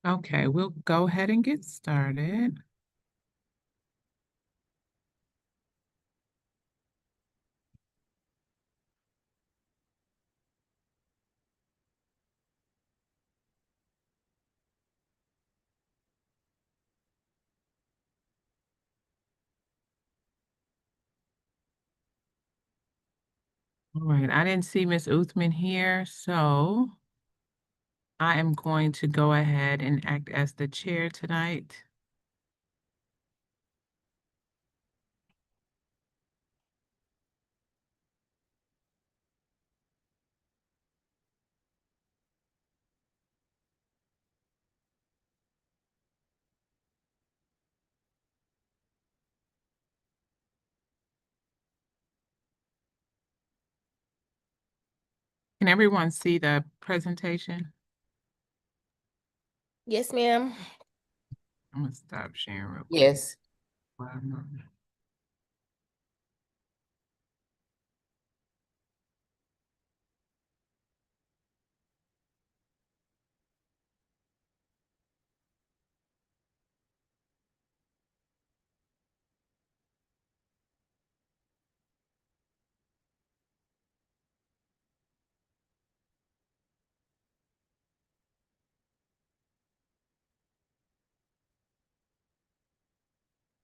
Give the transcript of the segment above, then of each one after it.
Okay, we'll go ahead and get started. All right, I didn't see Miss Uthman here, so I am going to go ahead and act as the chair tonight. Can everyone see the presentation? Yes, ma'am. I'm gonna stop sharing real quick. Yes.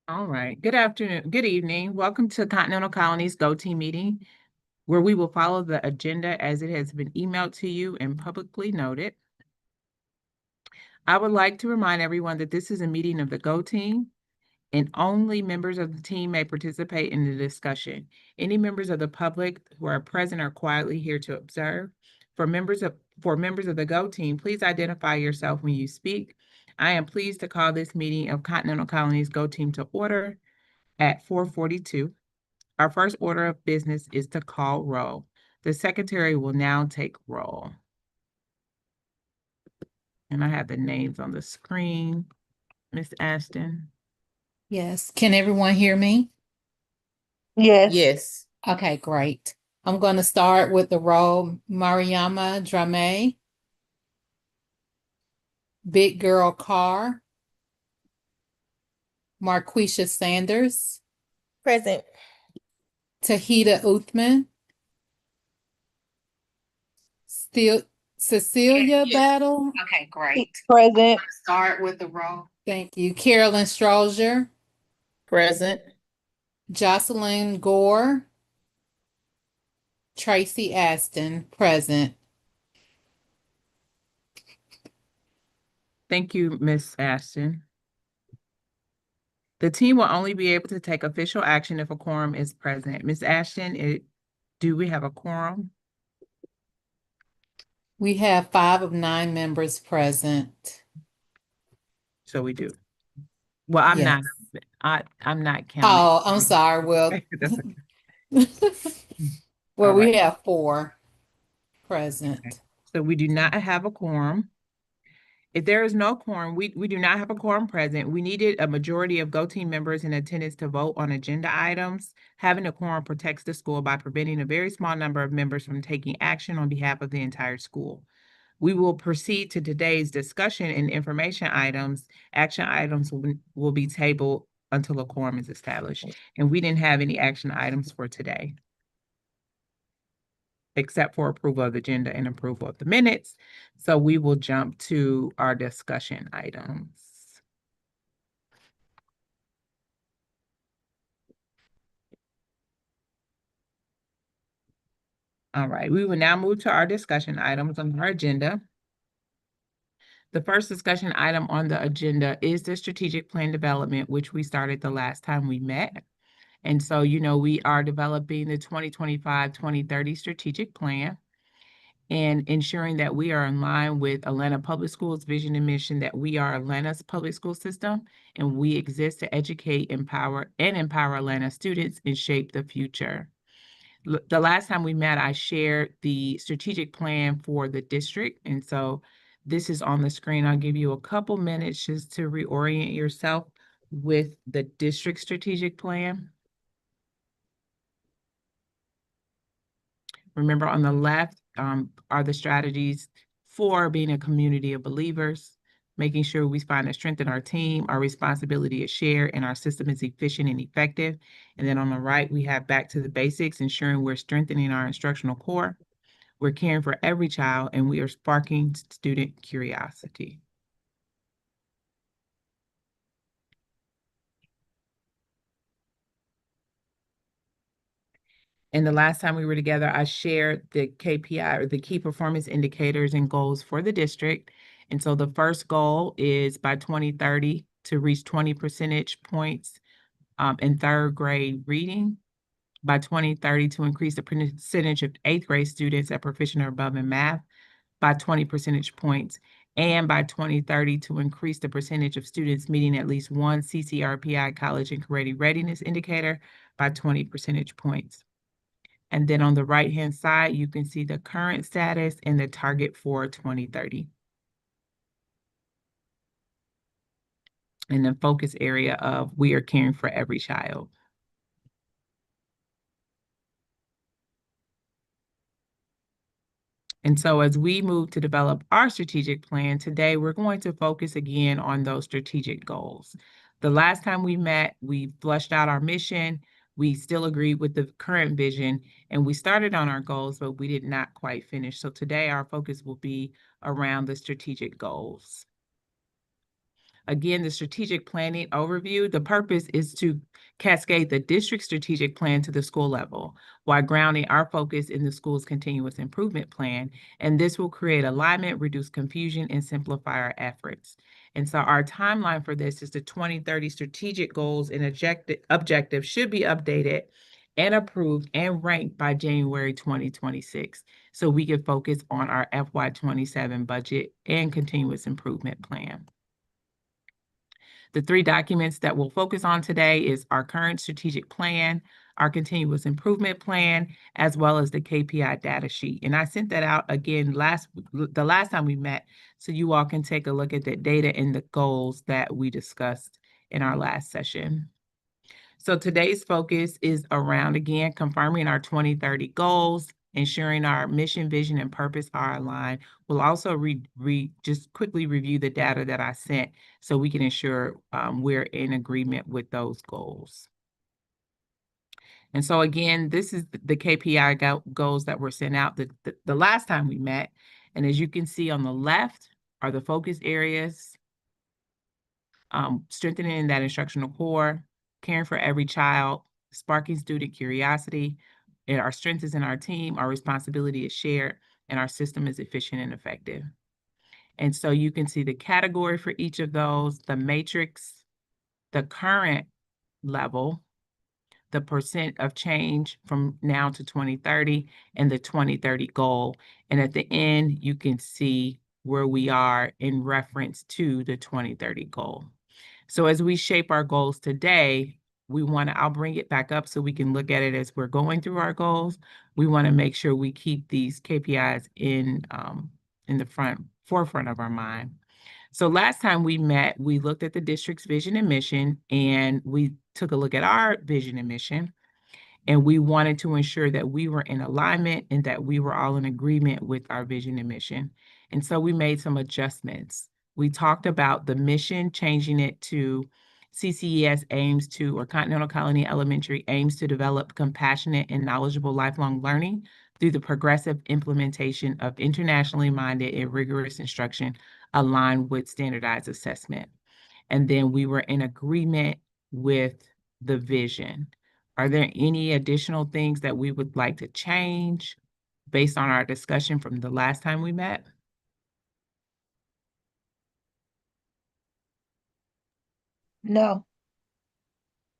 All right, good afternoon, good evening. Welcome to Continental Colony's Go Team meeting, where we will follow the agenda as it has been emailed to you and publicly noted. I would like to remind everyone that this is a meeting of the Go Team, and only members of the team may participate in the discussion. Any members of the public who are present are quietly here to observe. For members of the Go Team, please identify yourself when you speak. I am pleased to call this meeting of Continental Colony's Go Team to order at 4:42. Our first order of business is to call roll. The secretary will now take roll. And I have the names on the screen. Miss Ashton. Yes. Can everyone hear me? Yes. Okay, great. I'm going to start with the roll. Mariama Drame, Big Girl Carr, Marquisha Sanders, Present. Tahita Uthman, still Cecilia Battle. Okay, great. Present. Start with the roll. Thank you. Carolyn Strozier, Present. Jocelyn Gore, Tracy Aston, present. Thank you, Miss Ashton. The team will only be able to take official action if a quorum is present. Miss Ashton, do we have a quorum? We have 5 of 9 members present. So we do. Well, I'm Yes. not. I'm not counting. Oh, I'm sorry. Well, That's okay. well, All we right. have 4 present. Okay. So we do not have a quorum. If there is no quorum, we do not have a quorum present. We needed a majority of Go Team members in attendance to vote on agenda items. Having a quorum protects the school by preventing a very small number of members from taking action on behalf of the entire school. We will proceed to today's discussion and information items. Action items will be tabled until a quorum is established. And we didn't have any action items for today, except for approval of the agenda and approval of the minutes. So we will jump to our discussion items. All right, we will now move to our discussion items on our agenda. The first discussion item on the agenda is the strategic plan development, which we started the last time we met. And so, we are developing the 2025-2030 strategic plan and ensuring that we are in line with Atlanta Public Schools' vision and mission that we are Atlanta's public school system, and we exist to educate, empower Atlanta students and shape the future. The last time we met, I shared the strategic plan for the district. And so this is on the screen. I'll give you a couple minutes just to reorient yourself with the district strategic plan. Remember, on the left are the strategies for being a community of believers. making sure we find and strengthen our team, our responsibility is shared, and our system is efficient and effective. And then on the right, we have back to the basics, ensuring we're strengthening our instructional core, we're caring for every child, and we are sparking student curiosity. And the last time we were together, I shared the KPI, or the key performance indicators and goals for the district. And so the first goal is by 2030 to reach 20 percentage points in third grade reading. By 2030 to increase the percentage of eighth grade students at proficient or above in math by 20 percentage points. And by 2030 to increase the percentage of students meeting at least one CCRPI college and career readiness indicator by 20 percentage points. And then on the right-hand side, you can see the current status and the target for 2030. And the focus area of we are caring for every child. And so as we move to develop our strategic plan today, we're going to focus again on those strategic goals. The last time we met, we fleshed out our mission. We still agreed with the current vision, and we started on our goals, but we did not quite finish. So today our focus will be around the strategic goals. Again, the strategic planning overview, the purpose is to cascade the district strategic plan to the school level while grounding our focus in the school's continuous improvement plan. And this will create alignment, reduce confusion, and simplify our efforts. And so our timeline for this is the 2030 strategic goals and objectives should be updated and approved and ranked by January 2026. So we can focus on our FY27 budget and continuous improvement plan. The three documents that we'll focus on today is our current strategic plan, our continuous improvement plan, as well as the KPI data sheet. And I sent that out again the last time we met, so you all can take a look at the data and the goals that we discussed in our last session. So today's focus is around, again, confirming our 2030 goals, ensuring our mission, vision, and purpose are aligned. We'll also just quickly review the data that I sent so we can ensure we're in agreement with those goals. And so again, this is the KPI goals that were sent out the last time we met. And as you can see on the left are the focus areas, strengthening that instructional core, caring for every child, sparking student curiosity, and our strength is in our team, our responsibility is shared, and our system is efficient and effective. And so you can see the category for each of those, the matrix, the current level, the percent of change from now to 2030, and the 2030 goal. And at the end, you can see where we are in reference to the 2030 goal. So as we shape our goals today, I'll bring it back up so we can look at it as we're going through our goals. We want to make sure we keep these KPIs in the forefront of our mind. So last time we met, we looked at the district's vision and mission, and we took a look at our vision and mission. And we wanted to ensure that we were in alignment and that we were all in agreement with our vision and mission. And so we made some adjustments. We talked about the mission, changing it to CCES aims to, or Continental Colony Elementary aims to develop compassionate and knowledgeable lifelong learning through the progressive implementation of internationally minded and rigorous instruction aligned with standardized assessment. And then we were in agreement with the vision. Are there any additional things that we would like to change based on our discussion from the last time we met? No.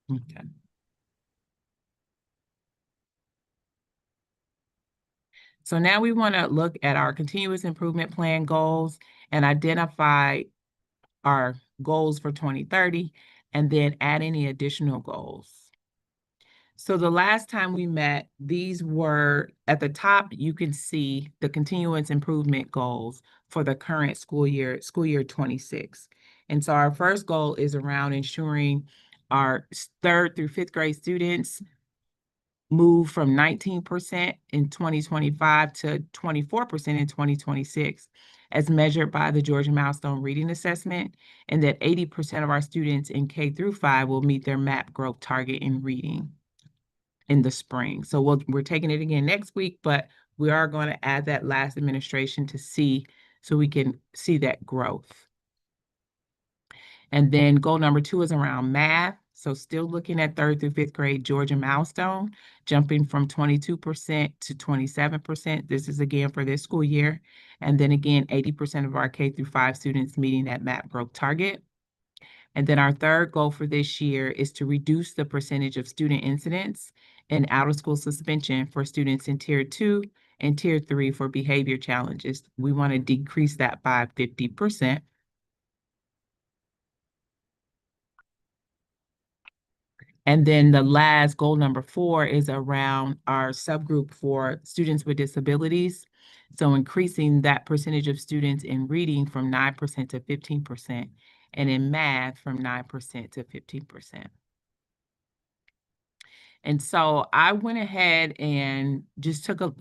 Okay. So now we want to look at our continuous improvement plan goals and identify our goals for 2030 and then add any additional goals. So the last time we met, these were at the top, you can see the continuous improvement goals for the current school year 26. And so our first goal is around ensuring our third through fifth grade students move from 19% in 2025 to 24% in 2026. as measured by the Georgia Milestone Reading Assessment, and that 80% of our students in K through 5 will meet their MAP growth target in reading in the spring. So we're taking it again next week, but we are going to add that last administration to see, so we can see that growth. And then goal number 2 is around math. So still looking at 3rd through 5th grade Georgia Milestone, jumping from 22% to 27%. This is again for this school year. And then again, 80% of our K through 5 students meeting that MAP growth target. And then our third goal for this year is to reduce the percentage of student incidents and out-of-school suspension for students in Tier 2 and Tier 3 for behavior challenges. We want to decrease that by 50%. And then the last goal number 4 is around our subgroup for students with disabilities. So increasing that percentage of students in reading from 9% to 15%, and in math from 9% to 15%. And so I went ahead and just took a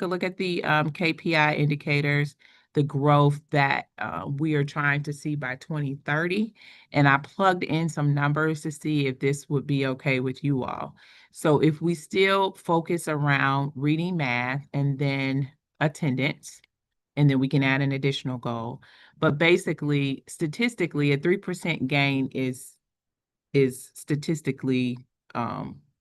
look at the KPI indicators, the growth that we are trying to see by 2030. And I plugged in some numbers to see if this would be okay with you all. So if we still focus around reading, math, and then attendance, and then we can add an additional goal. But basically, statistically, a 3% gain is statistically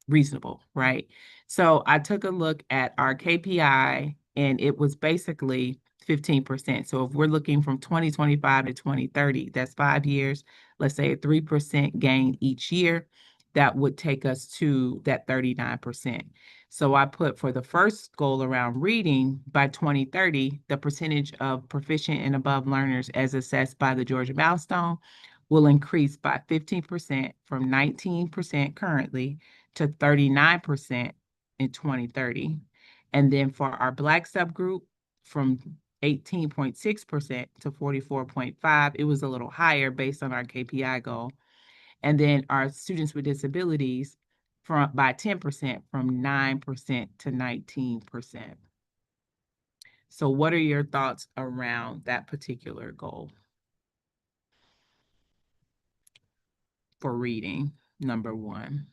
reasonable, right? So I took a look at our KPI, and it was basically 15%. So if we're looking from 2025 to 2030, that's 5 years, let's say a 3% gain each year, that would take us to that 39%. So I put for the first goal around reading, by 2030, the percentage of proficient and above learners as assessed by the Georgia Milestone will increase by 15% from 19% currently to 39% in 2030. And then for our Black subgroup, from 18.6% to 44.5%, it was a little higher based on our KPI goal. And then our students with disabilities by 10% from 9% to 19%. So what are your thoughts around that particular goal for reading, number 1?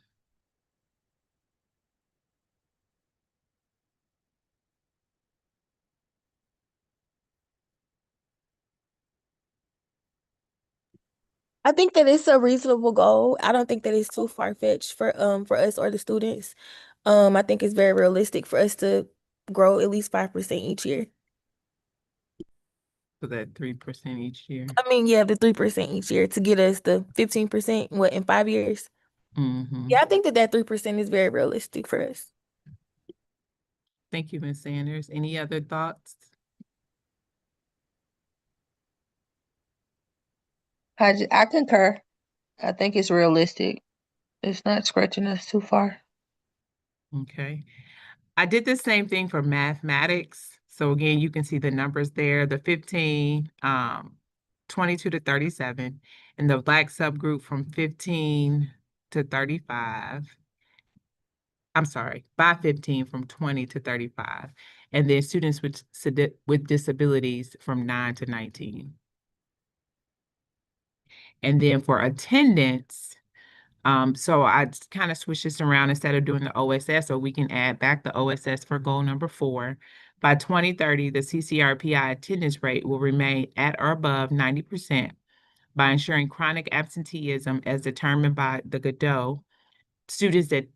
I think that it's a reasonable goal. I don't think that it's too far-fetched for us or the students. I think it's very realistic for us to grow at least 5% each year. So that 3% each year. I mean, yeah, the 3% each year to get us the 15%, what, in 5 years? Yeah, I think that 3% is very realistic for us. Thank you, Ms. Sanders. Any other thoughts? I concur. I think it's realistic. It's not stretching us too far. Okay. I did the same thing for mathematics. So again, you can see the numbers there, the 15, 22 to 37, and the Black subgroup from 15 to 35. I'm sorry, by 15 from 20 to 35. And then students with disabilities from 9 to 19. And then for attendance, so I kind of switched this around instead of doing the OSS, so we can add back the OSS for goal number 4. By 2030, the CCRPI attendance rate will remain at or above 90% by ensuring chronic absenteeism as determined by the Godot. Students that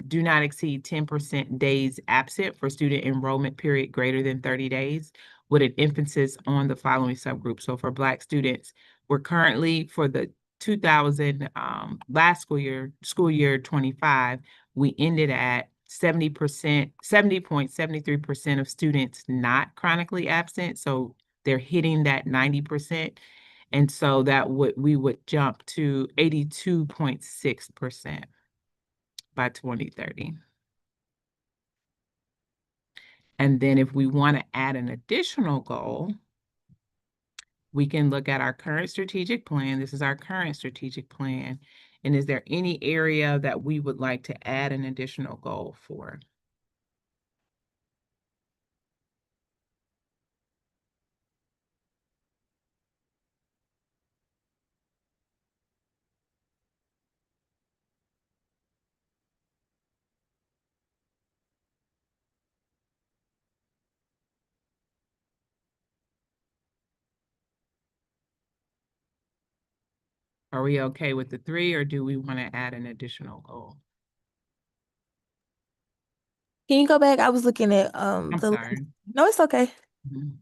do not exceed 10% days absent for student enrollment period greater than 30 days, with an emphasis on the following subgroups. So for Black students, we're currently, for the 2000 last school year 25, we ended at 70.73% of students not chronically absent. So they're hitting that 90%. And so we would jump to 82.6% by 2030. And then if we want to add an additional goal, we can look at our current strategic plan. This is our current strategic plan. And is there any area that we would like to add an additional goal for? Are we okay with the 3, or do we want to add an additional goal? Can you go back? I was looking at I'm the sorry. No, it's okay. Mhm.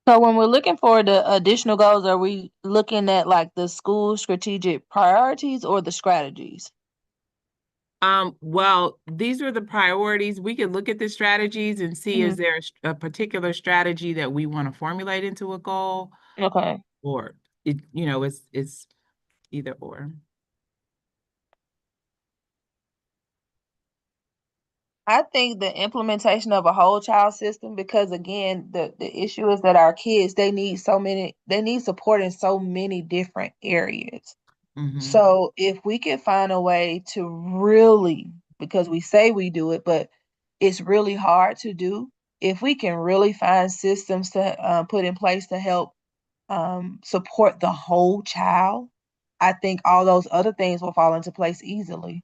So when we're looking for the additional goals, are we looking at like the school strategic priorities or the strategies? Well, these were the priorities. We could look at the strategies and see, is there a particular strategy that we want to formulate into a goal, Okay. or it's either or. I think the implementation of a whole child system, because again, the issue is that our kids, they need support in so many different areas. Mhm. So if we can find a way to really, because we say we do it, but it's really hard to do. If we can really find systems to put in place to help support the whole child, I think all those other things will fall into place easily.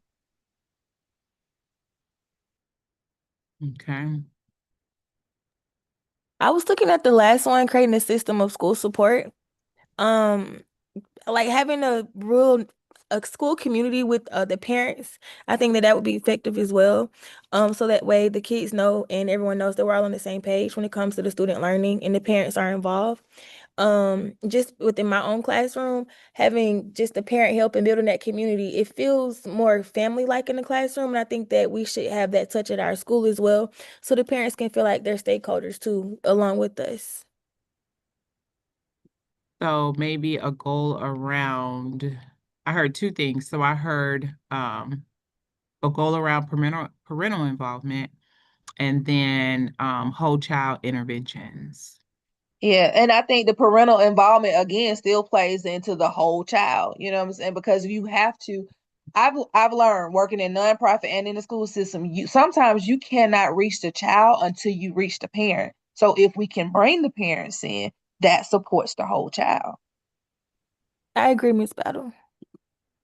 Okay. I was looking at the last one, creating a system of school support. Um, like having a school community with the parents. I think that would be effective as well. So that way the kids know and everyone knows that we're all on the same page when it comes to the student learning and the parents are involved. Just within my own classroom, having just the parent help and building that community, it feels more family-like in the classroom. And I think that we should have that touch at our school as well, so the parents can feel like they're stakeholders too, along with us. So maybe a goal around, I heard 2 things. So I heard a goal around parental involvement, and then whole child interventions. Yeah, and I think the parental involvement again still plays into the whole child. You know what I'm saying? Because you have to. I've learned working in nonprofit and in the school system, you sometimes you cannot reach the child until you reach the parent. So if we can bring the parents in, that supports the whole child. I agree, Miss Battle.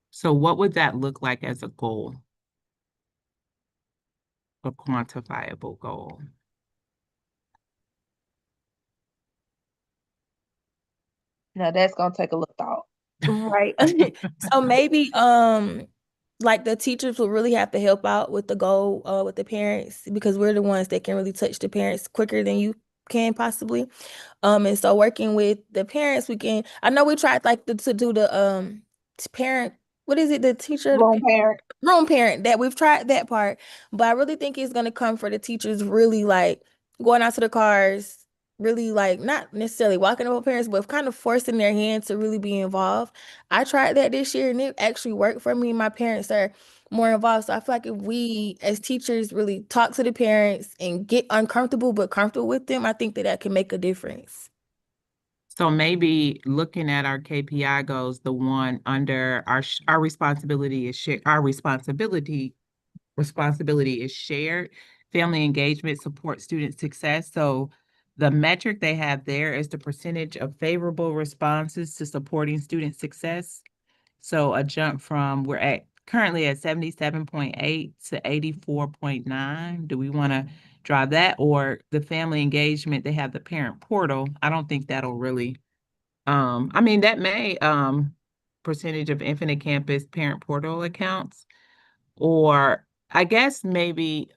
So what would that look like as a goal, a quantifiable goal? Now that's gonna take a little thought. Right. So maybe like the teachers will really have to help out with the goal with the parents, because we're the ones that can really touch the parents quicker than you can possibly. And so working with the parents, I know we tried like to do the parent, what is it, the teacher, Wrong parent. room parent, that we've tried that part, but I really think it's gonna come for the teachers really like going out to the cars, really like not necessarily walking over parents, but kind of forcing their hand to really be involved. I tried that this year and it actually worked for me. My parents are more involved. So I feel like if we as teachers really talk to the parents and get uncomfortable but comfortable with them, I think that that can make a difference. So maybe looking at our KPI goals, the one under our responsibility is shared. Our responsibility is shared. Family engagement supports student success. So the metric they have there is the percentage of favorable responses to supporting student success. So a jump from, we're currently at 77.8 to 84.9. Do we want to drive that, or the family engagement? They have the parent portal. I don't think that'll really, I mean, that may, percentage of Infinite Campus parent portal accounts, or I guess maybe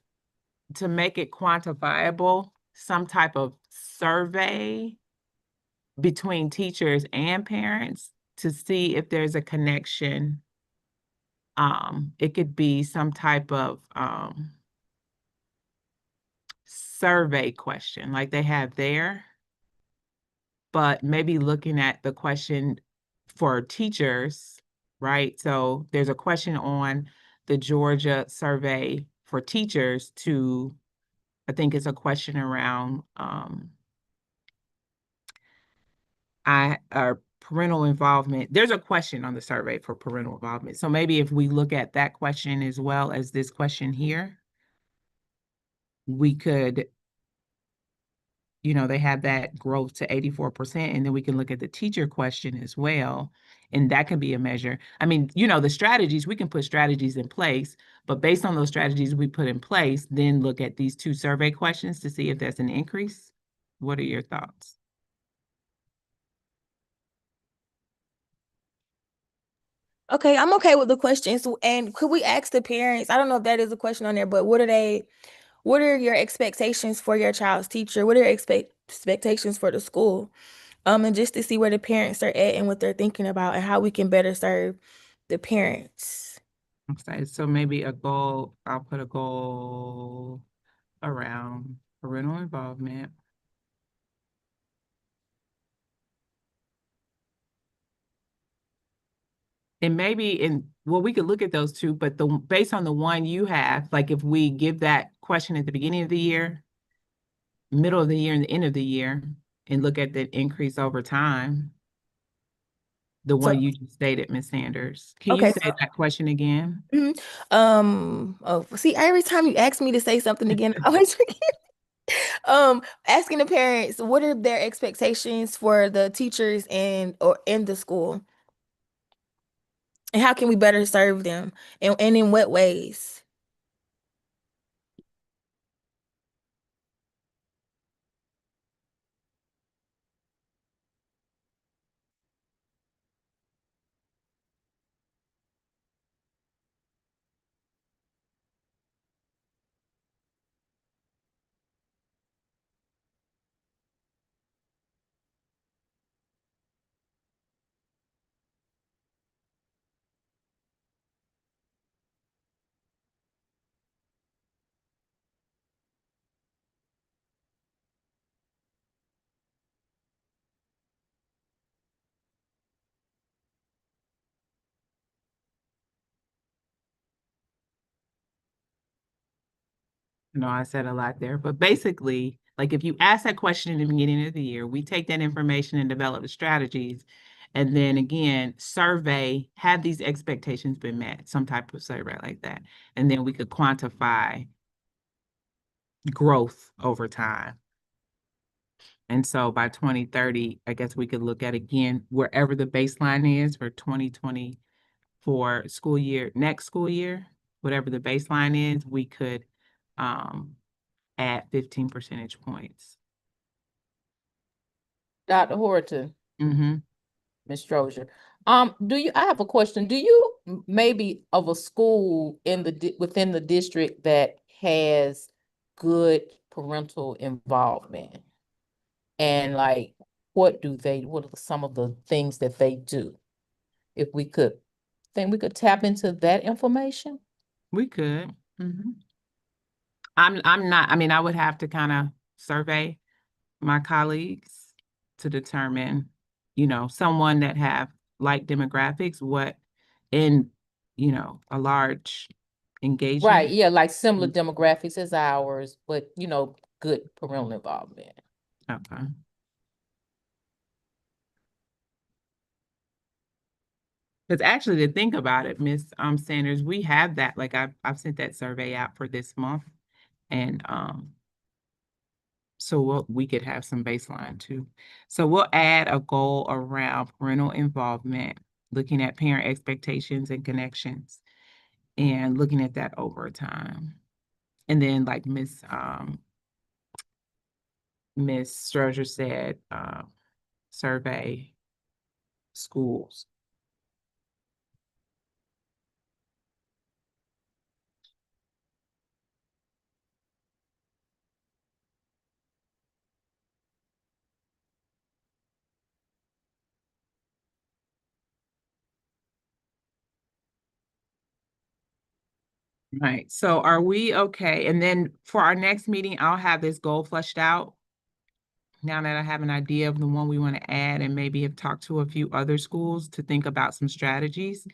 to make it quantifiable, some type of survey between teachers and parents to see if there's a connection. It could be some type of survey question like they have there, but maybe looking at the question for teachers, right? So there's a question on the Georgia survey for teachers to, I think it's a question around parental involvement. There's a question on the survey for parental involvement. So maybe if we look at that question as well as this question here, we could, you know, they have that growth to 84%. And then we can look at the teacher question as well. And that can be a measure. I mean, you know, the strategies, we can put strategies in place, but based on those strategies we put in place, then look at these 2 survey questions to see if there's an increase. What are your thoughts? Okay, I'm okay with the questions. And could we ask the parents? I don't know if that is a question on there, but what are your expectations for your child's teacher? What are your expectations for the school? And just to see where the parents are at and what they're thinking about and how we can better serve the parents. Okay, so maybe a goal, I'll put a goal around parental involvement. And maybe well, we could look at those 2, but based on the one you have, like if we give that question at the beginning of the year, middle of the year, and the end of the year, and look at the increase over time, the So, one you just stated, Ms. Sanders. Can you okay, say that question again? oh, see, every time you ask me to say something again, I always forget. Asking the parents, what are their expectations for the teachers or in the school? And how can we better serve them? And in what ways? No, I said a lot there, but basically, like if you ask that question in the beginning of the year, we take that information and develop the strategies. And then again, survey, have these expectations been met? Some type of survey like that. And then we could quantify growth over time. And so by 2030, I guess we could look at again, wherever the baseline is for 2024 school year, next school year, whatever the baseline is, we could add 15 percentage points. Dr. Horton, Mm-hmm. Ms. Strozier. I have a question. Do you maybe of a school within the district that has good parental involvement? And like, what are some of the things that they do? If we could, think we could tap into that information? We could. Mm-hmm. I'm not, I mean, I would have to kind of survey my colleagues to determine, you know, someone that have like demographics, what in, you know, a large engagement. Right, yeah, like similar demographics as ours, but good parental involvement. Okay. Because actually, to think about it, Ms. Sanders, we have that. Like I've sent that survey out for this month, and so we could have some baseline too. So we'll add a goal around parental involvement, looking at parent expectations and connections, and looking at that over time. And then, like Miss Strozier said, survey schools. Right. So are we okay? And then for our next meeting, I'll have this goal fleshed out. Now that I have an idea of the one we want to add and maybe have talked to a few other schools to think about some strategies.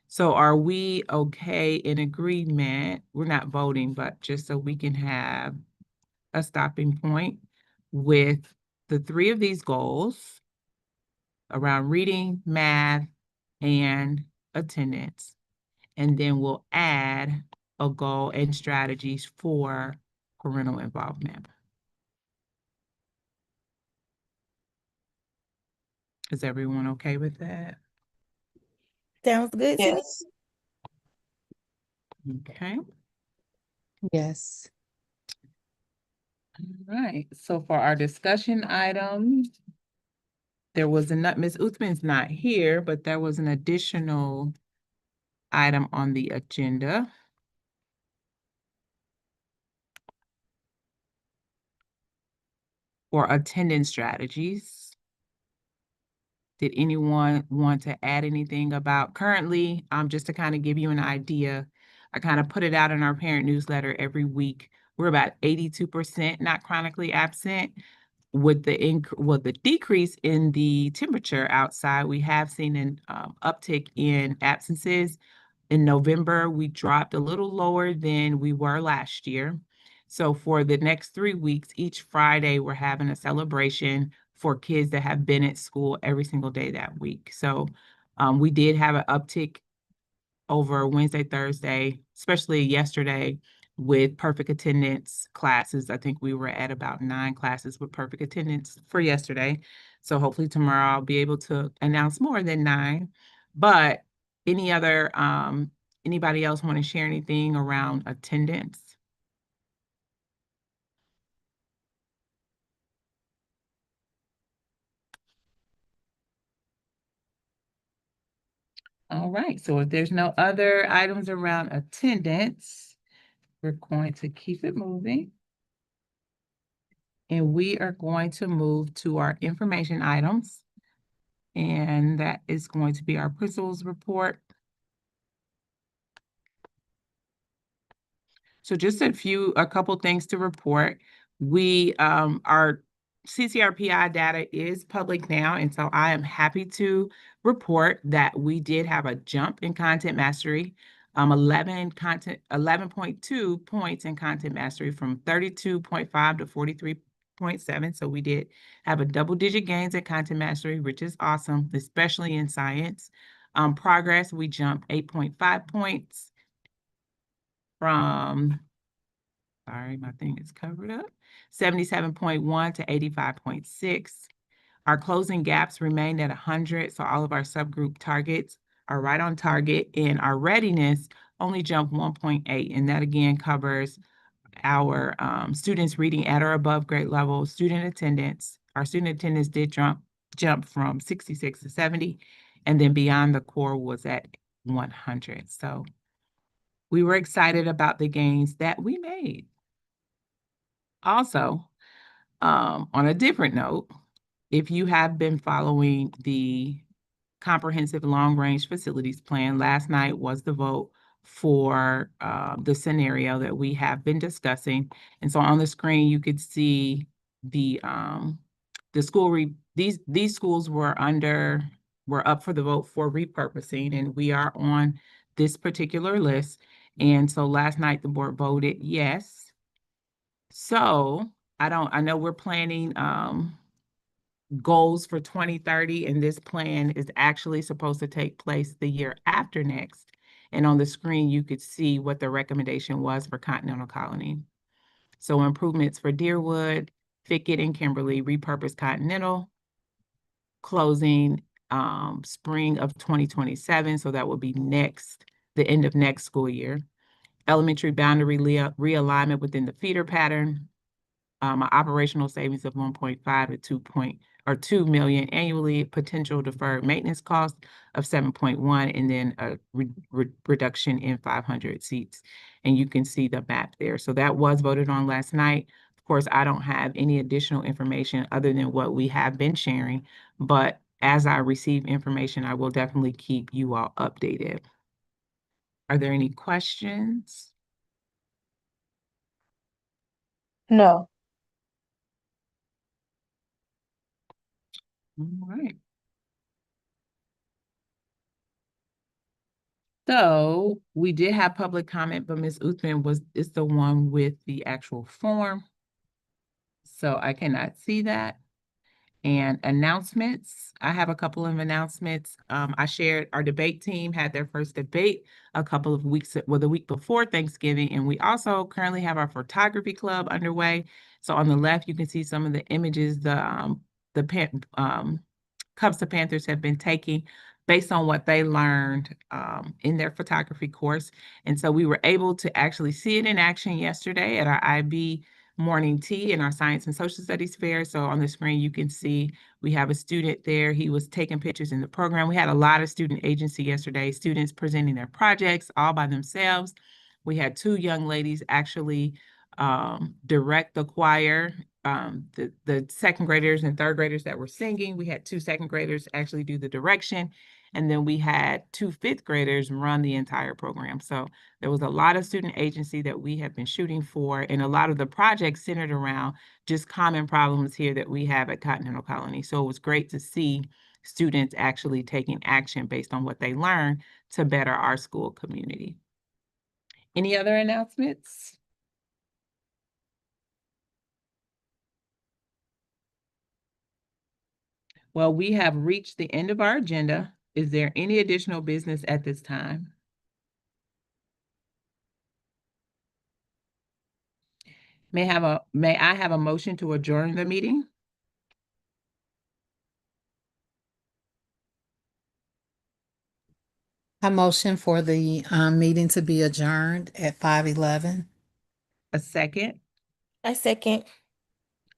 So are we okay in agreement? We're not voting, but just so we can have a stopping point with the 3 of these goals around reading, math, and attendance. And then we'll add a goal and strategies for parental involvement. Is everyone okay with that? Sounds good to me. Yes. Okay. Yes. All right. So for our discussion item, there was Ms. Uthman's not here, but there was an additional item on the agenda. For attendance strategies. Did anyone want to add anything about currently, just to kind of give you an idea, I kind of put it out in our parent newsletter every week. We're about 82% not chronically absent. With the decrease in the temperature outside, we have seen an uptick in absences. In November, we dropped a little lower than we were last year. So for the next 3 weeks, each Friday, we're having a celebration for kids that have been at school every single day that week. So we did have an uptick over Wednesday, Thursday, especially yesterday with perfect attendance classes. I think we were at about 9 classes with perfect attendance for yesterday. So hopefully tomorrow I'll be able to announce more than 9. But anybody else want to share anything around attendance? All right, so if there's no other items around attendance, we're going to keep it moving. And we are going to move to our information items. And that is going to be our principal's report. So just a couple things to report. Our CCRPI data is public now, and so I am happy to report that we did have a jump in content mastery, 11.2 points in content mastery from 32.5 to 43.7. So we did have a double-digit gains in content mastery, which is awesome, especially in science. Progress, we jumped 8.5 points from, sorry, my thing is covered up, 77.1 to 85.6. Our closing gaps remained at 100, so all of our subgroup targets are right on target, and our readiness only jumped 1.8, and that again covers our students reading at or above grade level, student attendance. Our student attendance did jump from 66 to 70, and then beyond the core was at 100. So we were excited about the gains that we made. Also, on a different note, if you have been following the comprehensive long-range facilities plan, last night was the vote for the scenario that we have been discussing. And so on the screen, you could see the these schools were up for the vote for repurposing, and we are on this particular list. And so last night the board voted yes. So I know we're planning goals for 2030, and this plan is actually supposed to take place the year after next. And on the screen, you could see what the recommendation was for Continental Colony. So improvements for Deerwood, Fickett, and Kimberly, repurposed Continental, closing spring of 2027. So that will be the end of next school year. Elementary boundary realignment within the feeder pattern, an operational savings of 1.5 to 2 million annually, potential deferred maintenance cost of 7.1, and then a reduction in 500 seats. And you can see the map there. So that was voted on last night. Of course, I don't have any additional information other than what we have been sharing, but as I receive information, I will definitely keep you all updated. Are there any questions? No. All right. So we did have public comment, but Ms. Uthman is the one with the actual form. So I cannot see that. And announcements, I have a couple of announcements. I shared our debate team had their first debate a couple of weeks, the week before Thanksgiving. And we also currently have our photography club underway. So on the left, you can see some of the images, the Cubs to Panthers have been taking based on what they learned in their photography course. And so we were able to actually see it in action yesterday at our IB morning tea in our science and social studies fair. So on the screen, you can see we have a student there. He was taking pictures in the program. We had a lot of student agency yesterday, students presenting their projects all by themselves. We had 2 young ladies actually direct the choir, the second graders and third graders that were singing. We had 2 second graders actually do the direction. And then we had 2 fifth graders run the entire program. So there was a lot of student agency that we have been shooting for, and a lot of the projects centered around just common problems here that we have at Continental Colony. So it was great to see students actually taking action based on what they learned to better our school community. Any other announcements? Well, we have reached the end of our agenda. Is there any additional business at this time? May I have a motion to adjourn the meeting? I motion for the meeting to be adjourned at 5:11. A second? I second.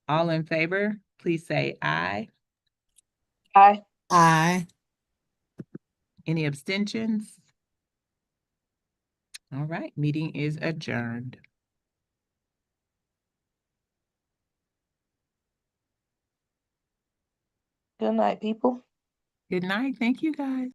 All in favor, please say aye. Aye. Aye. Any abstentions? All right, meeting is adjourned. Good night, people. Good night. Thank you, guys.